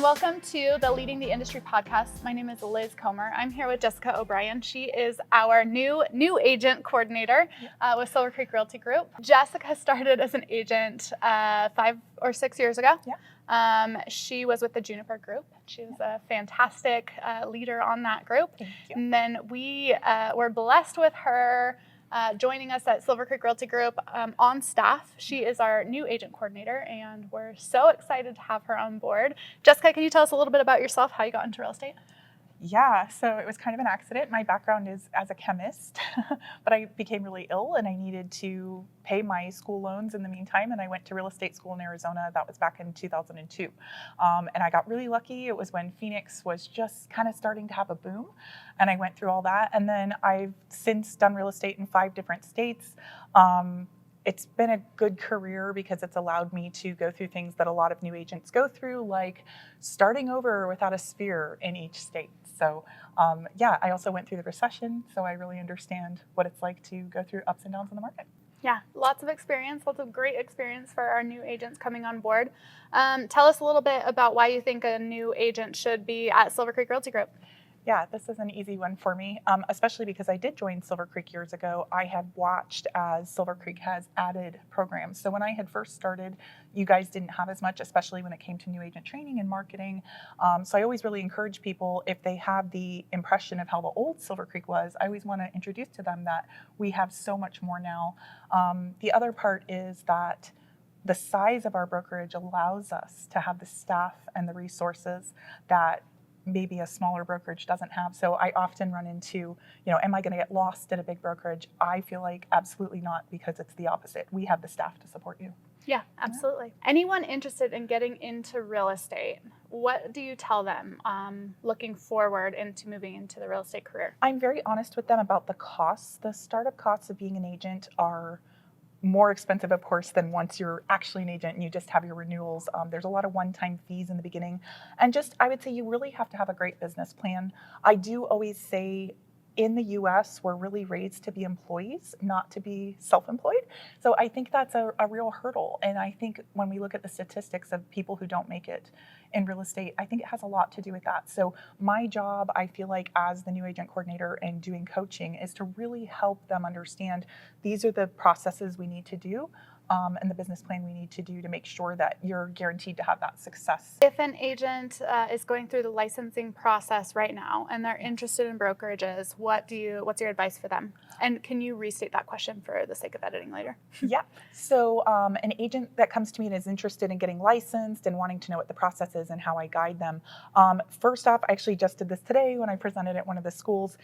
welcome to the Leading the Industry podcast. My name is Liz Comer. I'm here with Jessica O'Brien. She is our new agent coordinator with Silvercreek Realty Group. Jessica started as an agent 5 or 6 years ago. She was with the Juniper Group. She was a fantastic leader on that group. Thank you. And then we were blessed with her joining us at Silvercreek Realty Group on staff. She is our new agent coordinator, and we're so excited to have her on board. Jessica, can you tell us a little bit about yourself, how you got into real estate? Yeah, so it was kind of an accident. My background is as a chemist, but I became really ill and I needed to pay my school loans in the meantime. And I went to real estate school in Arizona. That was back in 2002. And I got really lucky. It was when Phoenix was just kind of starting to have a boom. And I went through all that. And then I've since done real estate in 5 different states. It's been a good career because it's allowed me to go through things that a lot of new agents go through, like starting over without a sphere in each state. So I also went through the recession, so I really understand what it's like to go through ups and downs in the market. Yeah, lots of experience, lots of great experience for our new agents coming on board. Tell us a little bit about why you think a new agent should be at Silvercreek Realty Group. Yeah, this is an easy one for me, especially because I did join Silvercreek years ago. I have watched as Silvercreek has added programs. So when I had first started, you guys didn't have as much, especially when it came to new agent training and marketing. So I always really encourage people, if they have the impression of how the old Silvercreek was, I always want to introduce to them that we have so much more now. The other part is that the size of our brokerage allows us to have the staff and the resources that maybe a smaller brokerage doesn't have. So I often run into, am I going to get lost at a big brokerage? I feel like absolutely not, because it's the opposite. We have the staff to support you. Yeah, absolutely. Yeah. Anyone interested in getting into real estate, what do you tell them looking forward into moving into the real estate career? I'm very honest with them about the costs. The startup costs of being an agent are more expensive, of course, than once you're actually an agent and you just have your renewals. There's a lot of one-time fees in the beginning. And I would say you really have to have a great business plan. I do always say, in the US, we're really raised to be employees, not to be self-employed. So I think that's a real hurdle. And I think when we look at the statistics of people who don't make it in real estate, I think it has a lot to do with that. So my job, I feel like, as the new agent coordinator and doing coaching, is to really help them understand these are the processes we need to do. And the business plan we need to do to make sure that you're guaranteed to have that success. If an agent is going through the licensing process right now and they're interested in brokerages, what's your advice for them? And can you restate that question for the sake of editing later? Yeah. So an agent that comes to me and is interested in getting licensed and wanting to know what the process is and how I guide them. First off, I actually just did this today when I presented at one of the schools.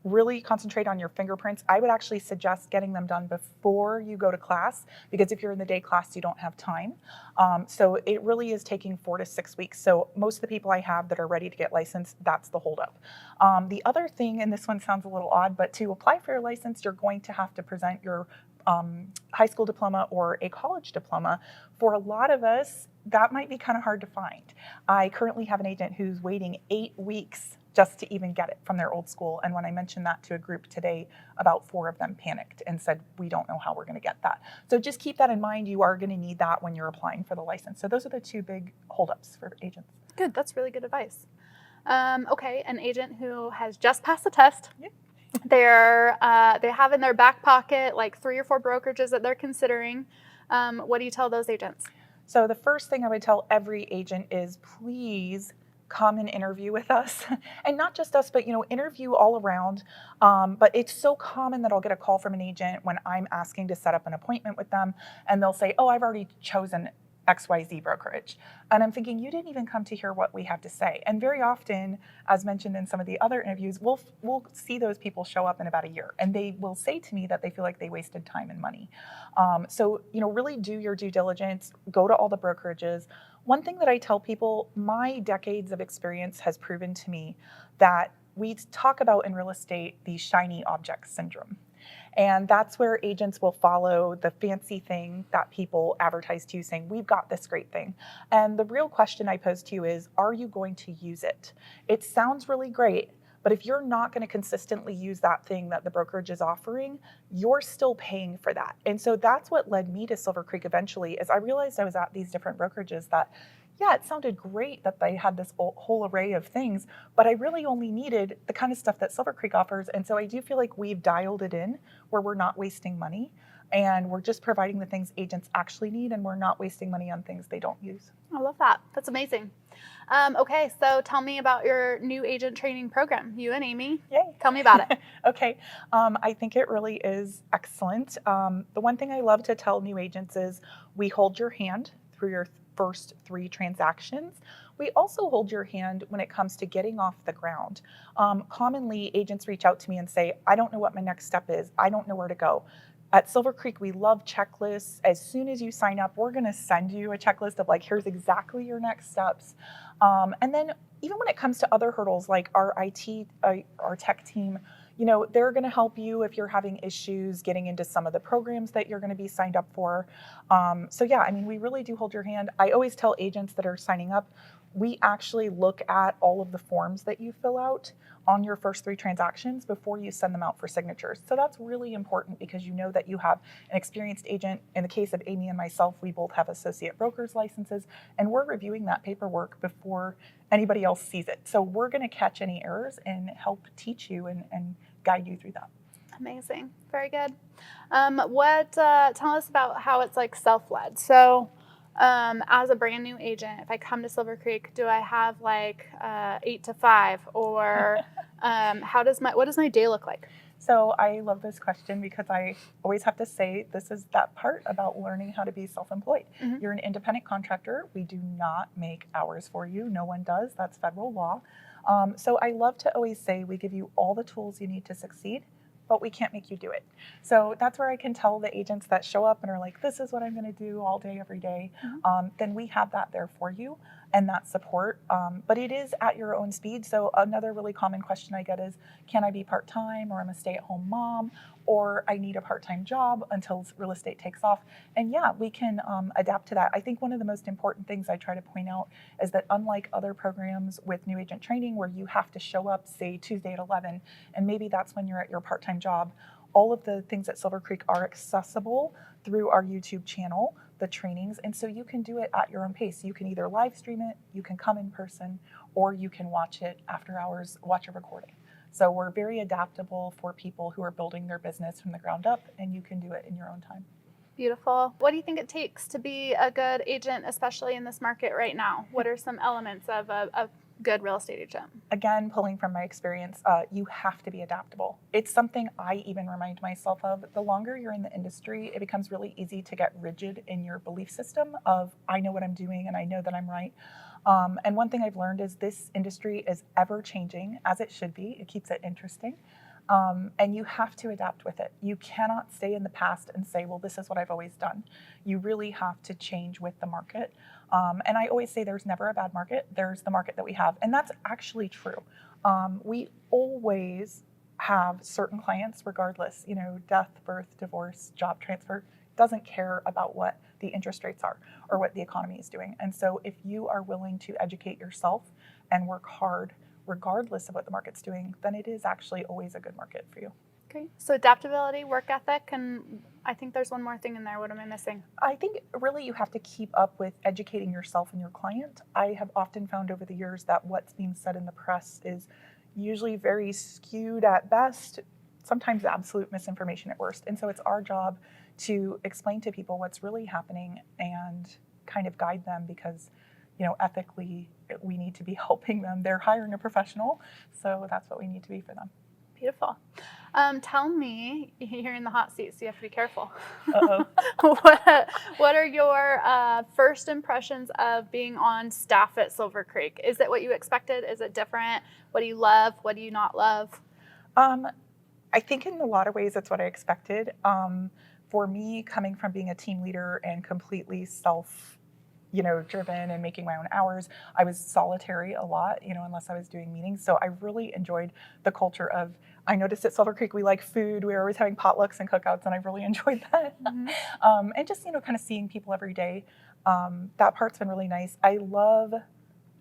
Really concentrate on your fingerprints. I would actually suggest getting them done before you go to class, because if you're in the day class, you don't have time. So it really is taking 4 to 6 weeks. So most of the people I have that are ready to get licensed, that's the holdup. The other thing, and this one sounds a little odd, but to apply for your license, you're going to have to present your high school diploma or a college diploma. For a lot of us, that might be kind of hard to find. I currently have an agent who's waiting 8 weeks just to even get it from their old school. And when I mentioned that to a group today, about 4 of them panicked and said, we don't know how we're going to get that. So just keep that in mind. You are going to need that when you're applying for the license. So those are the 2 big holdups for agents. Good. That's really good advice. Okay. An agent who has just passed the test. Yep. They have in their back pocket like 3 or 4 brokerages that they're considering. What do you tell those agents? So the first thing I would tell every agent is, please come and interview with us. And not just us, but interview all around. But it's so common that I'll get a call from an agent when I'm asking to set up an appointment with them, and they'll say, oh, I've already chosen XYZ brokerage. And I'm thinking, you didn't even come to hear what we have to say. And very often, as mentioned in some of the other interviews, we'll see those people show up in about a year, and they will say to me that they feel like they wasted time and money. So really do your due diligence, go to all the brokerages. One thing that I tell people, my decades of experience has proven to me that we talk about in real estate the shiny object syndrome. And that's where agents will follow the fancy thing that people advertise to you, saying, we've got this great thing. And the real question I pose to you is, are you going to use it? It sounds really great, but if you're not going to consistently use that thing that the brokerage is offering, you're still paying for that. And so that's what led me to Silvercreek eventually, is I realized I was at these different brokerages that yeah, it sounded great that they had this whole array of things, but I really only needed the kind of stuff that Silver Creek offers. And so I do feel like we've dialed it in where we're not wasting money and we're just providing the things agents actually need and we're not wasting money on things they don't use. I love that. That's amazing. Okay, so tell me about your new agent training program. You and Amy, Yay. tell me about it. Okay. I think it really is excellent. The one thing I love to tell new agents is we hold your hand through your first 3 transactions. We also hold your hand when it comes to getting off the ground. Commonly, agents reach out to me and say, I don't know what my next step is. I don't know where to go. At Silver Creek, we love checklists. As soon as you sign up, we're going to send you a checklist of like, here's exactly your next steps. And then even when it comes to other hurdles like our IT, our tech team, they're going to help you if you're having issues getting into some of the programs that you're going to be signed up for. So yeah, I mean, we really do hold your hand. I always tell agents that are signing up, we actually look at all of the forms that you fill out on your first 3 transactions before you send them out for signatures. So that's really important because you know that you have an experienced agent. In the case of Amy and myself, we both have associate brokers licenses, and we're reviewing that paperwork before anybody else sees it. So we're going to catch any errors and help teach you and guide you through that. Amazing. Very good. Tell us about how it's like self-led. So as a brand new agent, if I come to Silver Creek, do I have like 8 to 5 or what does my day look like? So I love this question because I always have to say this is that part about learning how to be self-employed. Mm-hmm. You're an independent contractor. We do not make hours for you. No one does. That's federal law. So I love to always say we give you all the tools you need to succeed, but we can't make you do it. So that's where I can tell the agents that show up and are like, this is what I'm going to do all day, every day. Mm-hmm. Then we have that there for you and that support. But it is at your own speed. So another really common question I get is, can I be part-time, or I'm a stay-at-home mom, or I need a part-time job until real estate takes off? And yeah, we can adapt to that. I think one of the most important things I try to point out is that unlike other programs with new agent training where you have to show up, say Tuesday at 11, and maybe that's when you're at your part-time job, all of the things at Silver Creek are accessible through our YouTube channel, the trainings, and so you can do it at your own pace. You can either live stream it, you can come in person, or you can watch it after hours, watch a recording. So we're very adaptable for people who are building their business from the ground up, and you can do it in your own time. Beautiful. What do you think it takes to be a good agent, especially in this market right now? What are some elements of a good real estate agent? Again, pulling from my experience, you have to be adaptable. It's something I even remind myself of. The longer you're in the industry, it becomes really easy to get rigid in your belief system of, I know what I'm doing and I know that I'm right. And one thing I've learned is this industry is ever changing, as it should be. It keeps it interesting. And you have to adapt with it. You cannot stay in the past and say, well, this is what I've always done. You really have to change with the market. And I always say there's never a bad market. There's the market that we have. And that's actually true. We always have certain clients, regardless, death, birth, divorce, job transfer, doesn't care about what the interest rates are or what the economy is doing. And so if you are willing to educate yourself and work hard, regardless of what the market's doing, then it is actually always a good market for you. Okay. So adaptability, work ethic, and I think there's one more thing in there. What am I missing? I think really you have to keep up with educating yourself and your client. I have often found over the years that what's being said in the press is usually very skewed at best, sometimes absolute misinformation at worst. And so it's our job to explain to people what's really happening and kind of guide them because ethically, we need to be helping them. They're hiring a professional, so that's what we need to be for them. Beautiful. Tell me, you're in the hot seat, so you have to be careful. Uh-oh. What are your first impressions of being on staff at Silver Creek? Is it what you expected? Is it different? What do you love? What do you not love? I think in a lot of ways, it's what I expected. For me, coming from being a team leader and completely driven and making my own hours, I was solitary a lot, unless I was doing meetings. So I really enjoyed the culture of, I noticed at Silver Creek, we like food. We were always having potlucks and cookouts, and I really enjoyed that. Mm-hmm. And just, kind of seeing people every day. That part's been really nice. I love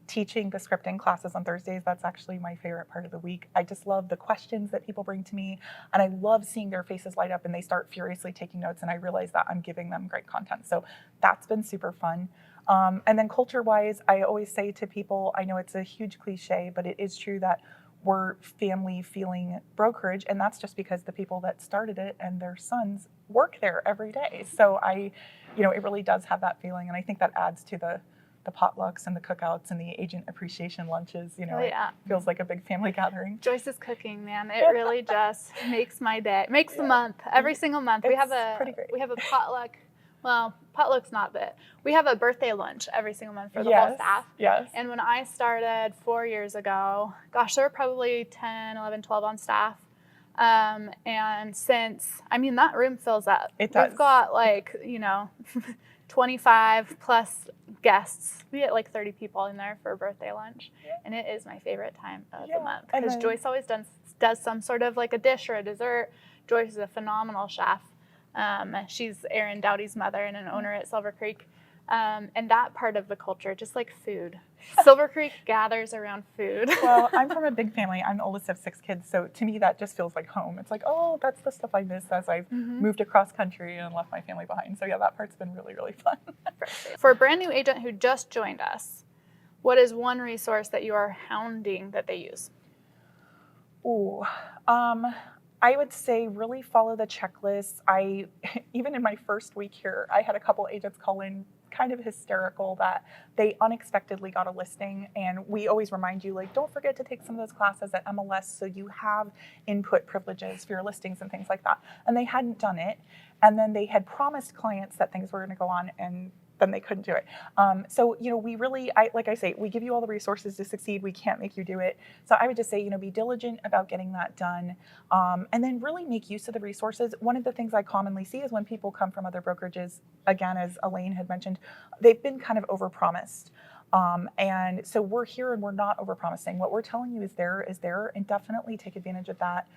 teaching the scripting classes on Thursdays. That's actually my favorite part of the week. I just love the questions that people bring to me, and I love seeing their faces light up and they start furiously taking notes, and I realize that I'm giving them great content. So that's been super fun. And then culture-wise, I always say to people, I know it's a huge cliche, but it is true that we're family feeling brokerage, and that's just because the people that started it and their sons work there every day. So it really does have that feeling, and I think that adds to the potlucks and the cookouts and the agent appreciation lunches. Oh, yeah. It feels like a big family gathering. Joyce's cooking, man, it really just makes my day, makes the month, every single month. It's We have pretty great. we have a potluck. Well, potluck's not it. We have a birthday lunch every single month for the whole staff. Yes. And when I started 4 years ago, gosh, there were probably 10, 11, 12 on staff. And since, that room fills up. It does. We've got 25 plus guests. We get 30 people in there for a birthday lunch. Yeah. And it is my favorite time of the month because Joyce always does some sort of a dish or a dessert. Joyce is a phenomenal chef. She's Aaron Dowdy's mother and an owner at Silvercreek. And that part of the culture, just like food. Silvercreek gathers around food. Well, I'm from a big family. I'm the oldest of 6 kids. So to me, that just feels like home. It's like, oh, that's the stuff I missed as I've moved across country and left my family behind. So yeah, that part's been really, really fun. For a brand new agent who just joined us, what is one resource that you are hounding that they use? Ooh, I would say really follow the checklist. Even in my first week here, I had a couple agents call in kind of hysterical that they unexpectedly got a listing, and we always remind you, don't forget to take some of those classes at MLS so you have input privileges for your listings and things like that. And they hadn't done it, and then they had promised clients that things were going to go on, and then they couldn't do it. So we really, like I say, we give you all the resources to succeed. We can't make you do it. So I would just say, be diligent about getting that done, and then really make use of the resources. One of the things I commonly see is when people come from other brokerages, again, as Elaine had mentioned, they've been kind of overpromised. And so we're here and we're not overpromising. What we're telling you is there, and definitely take advantage of that.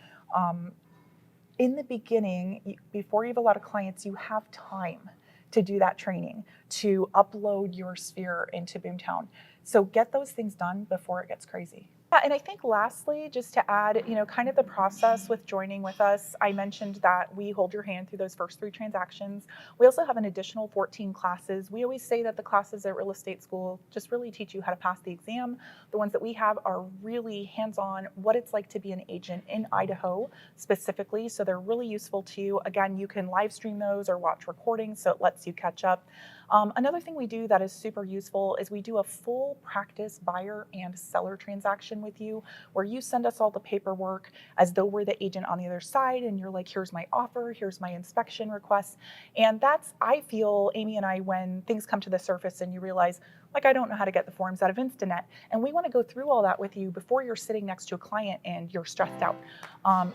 In the beginning, before you have a lot of clients, you have time to do that training, to upload your sphere into Boomtown. So get those things done before it gets crazy. Yeah, and I think lastly, just to add, kind of the process with joining with us, I mentioned that we hold your hand through those first 3 transactions. We also have an additional 14 classes. We always say that the classes at Real Estate School just really teach you how to pass the exam. The ones that we have are really hands-on, what it's like to be an agent in Idaho specifically. So they're really useful to you. Again, you can live stream those or watch recordings, so it lets you catch up. Another thing we do that is super useful is we do a full practice buyer and seller transaction with you, where you send us all the paperwork as though we're the agent on the other side, and you're like, here's my offer, here's my inspection request. And that's, I feel, Amy and I, when things come to the surface and you realize, I don't know how to get the forms out of Instanet. And we want to go through all that with you before you're sitting next to a client and you're stressed out.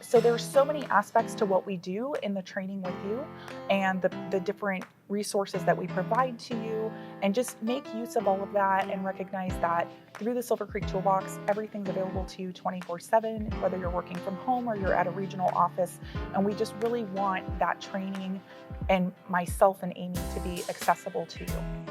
So there's so many aspects to what we do in the training with you, and the different resources that we provide to you, and just make use of all of that and recognize that through the Silvercreek Toolbox, everything's available to you 24/7, whether you're working from home or you're at a regional office. And we just really want that training and myself and Amy to be accessible to you.